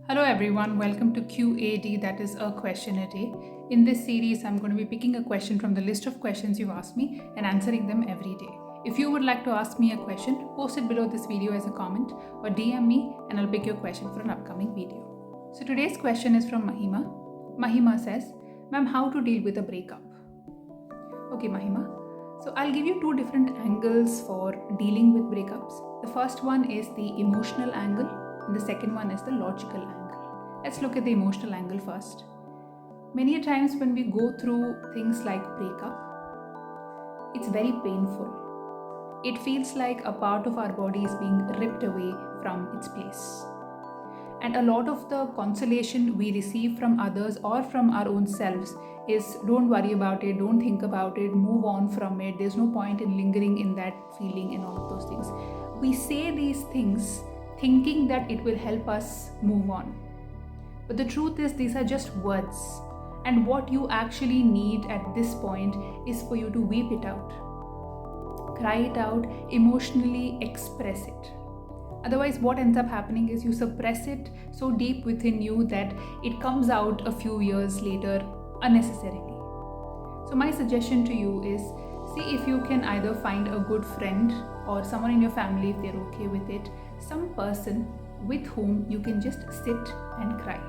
Hello everyone, welcome to QAD, that is a question a day. In this series, I'm going to be picking a question from the list of questions you've asked me and answering them every day. If you would like to ask me a question, post it below this video as a comment or DM me and I'll pick your question for an upcoming video. So today's question is from Mahima. Mahima says, "Ma'am, how to deal with a breakup?" Okay, Mahima. So I'll give you two different angles for dealing with breakups. The first one is the emotional angle and the second one is the logical angle. Let's look at the emotional angle first. Many a times when we go through things like breakup, it's very painful. It feels like a part of our body is being ripped away from its place. And a lot of the consolation we receive from others or from our own selves is don't worry about it, don't think about it, move on from it. There's no point in lingering in that feeling and all of those things. We say these things thinking that it will help us move on. But the truth is, these are just words. And what you actually need at this point is for you to weep it out, cry it out, emotionally express it. Otherwise, what ends up happening is you suppress it so deep within you that it comes out a few years later unnecessarily. So my suggestion to you is, see if you can either find a good friend or someone in your family, if they're okay with it, some person with whom you can just sit and cry.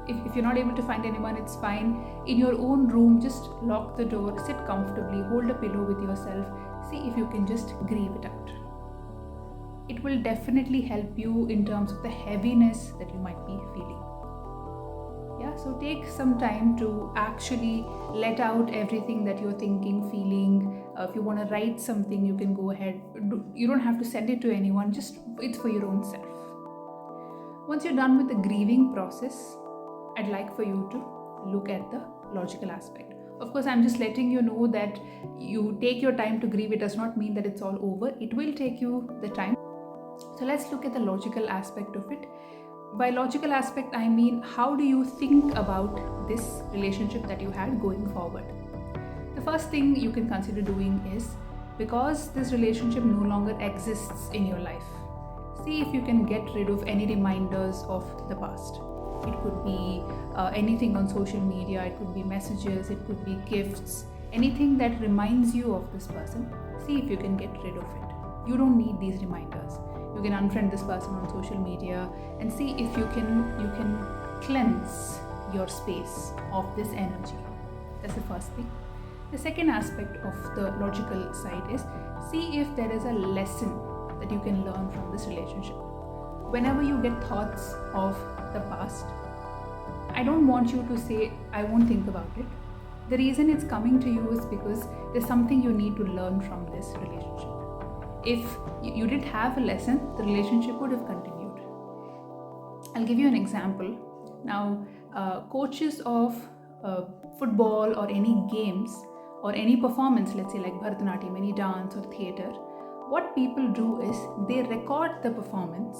If you're not able to find anyone, it's fine. In your own room, just lock the door, sit comfortably, hold a pillow with yourself, see if you can just grieve it out. It will definitely help you in terms of the heaviness that you might be feeling. Yeah, so take some time to actually let out everything that you're thinking, feeling. If you want to write something, you can go ahead. You don't have to send it to anyone, just it's for your own self. Once you're done with the grieving process, I'd like for you to look at the logical aspect. Of course, I'm just letting you know that you take your time to grieve. It does not mean that it's all over. It will take you the time. So let's look at the logical aspect of it. By logical aspect, I mean, how do you think about this relationship that you had going forward? The first thing you can consider doing is, because this relationship no longer exists in your life, see if you can get rid of any reminders of the past. It could be anything on social media, it could be messages, it could be gifts, anything that reminds you of this person. See if you can get rid of it. You don't need these reminders. You can unfriend this person on social media and see if you can cleanse your space of this energy. That's the first thing. The second aspect of the logical side is, see if there is a lesson that you can learn from this relationship. Whenever you get thoughts of the past, I don't want you to say, I won't think about it. The reason it's coming to you is because there's something you need to learn from this relationship. If you didn't have a lesson, the relationship would have continued. I'll give you an example. Now, coaches of football or any games or any performance, let's say like Bharatanatyam, any dance or theatre, what people do is they record the performance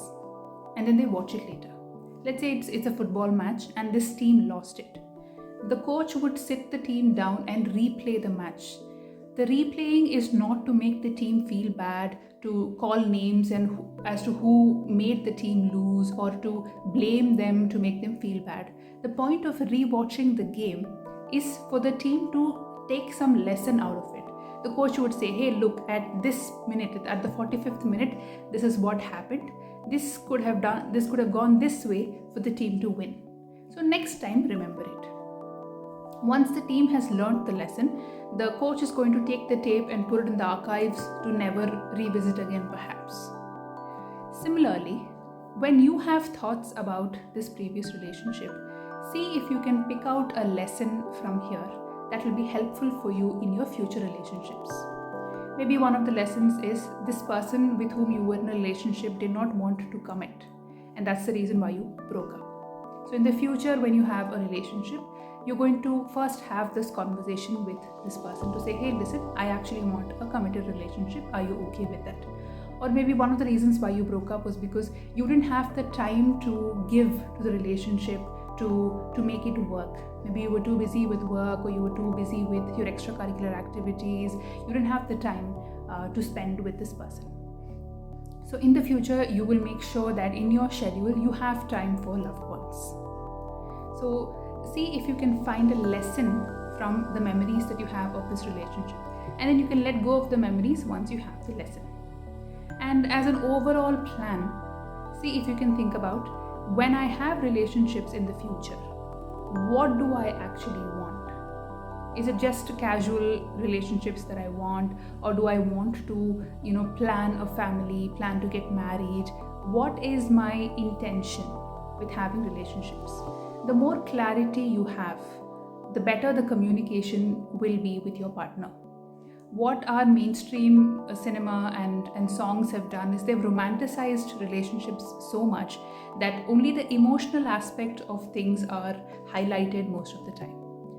and then they watch it later. Let's say it's a football match and this team lost it. The coach would sit the team down and replay the match. The replaying is not to make the team feel bad, to call names and as to who made the team lose or to blame them to make them feel bad. The point of rewatching the game is for the team to take some lesson out of it. The coach would say, hey, look, at this minute, at the 45th minute, this is what happened. This could have gone this way for the team to win. So next time, remember it. Once the team has learned the lesson, the coach is going to take the tape and put it in the archives to never revisit again, perhaps. Similarly, when you have thoughts about this previous relationship, see if you can pick out a lesson from here that will be helpful for you in your future relationships. Maybe one of the lessons is this person with whom you were in a relationship did not want to commit, and that's the reason why you broke up. So in the future, when you have a relationship, you're going to first have this conversation with this person to say, hey, listen, I actually want a committed relationship. Are you okay with that? Or maybe one of the reasons why you broke up was because you didn't have the time to give to the relationship to make it work. Maybe you were too busy with work or you were too busy with your extracurricular activities. You didn't have the time to spend with this person. So in the future, you will make sure that in your schedule you have time for loved ones. So see if you can find a lesson from the memories that you have of this relationship, and then you can let go of the memories once you have the lesson. And as an overall plan, see if you can think about, when I have relationships in the future, what do I actually want? Is it just casual relationships that I want, or do I want to, plan a family, plan to get married? What is my intention with having relationships? The more clarity you have, the better the communication will be with your partner. What our mainstream cinema and songs have done is they've romanticized relationships so much that only the emotional aspect of things are highlighted most of the time.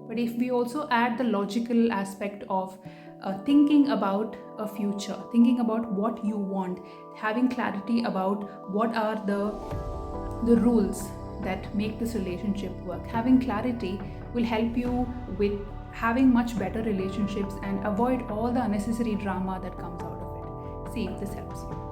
But if we also add the logical aspect of thinking about a future, thinking about what you want, having clarity about what are the rules that make this relationship work, having clarity will help you with having much better relationships and avoid all the unnecessary drama that comes out of it. See if this helps you.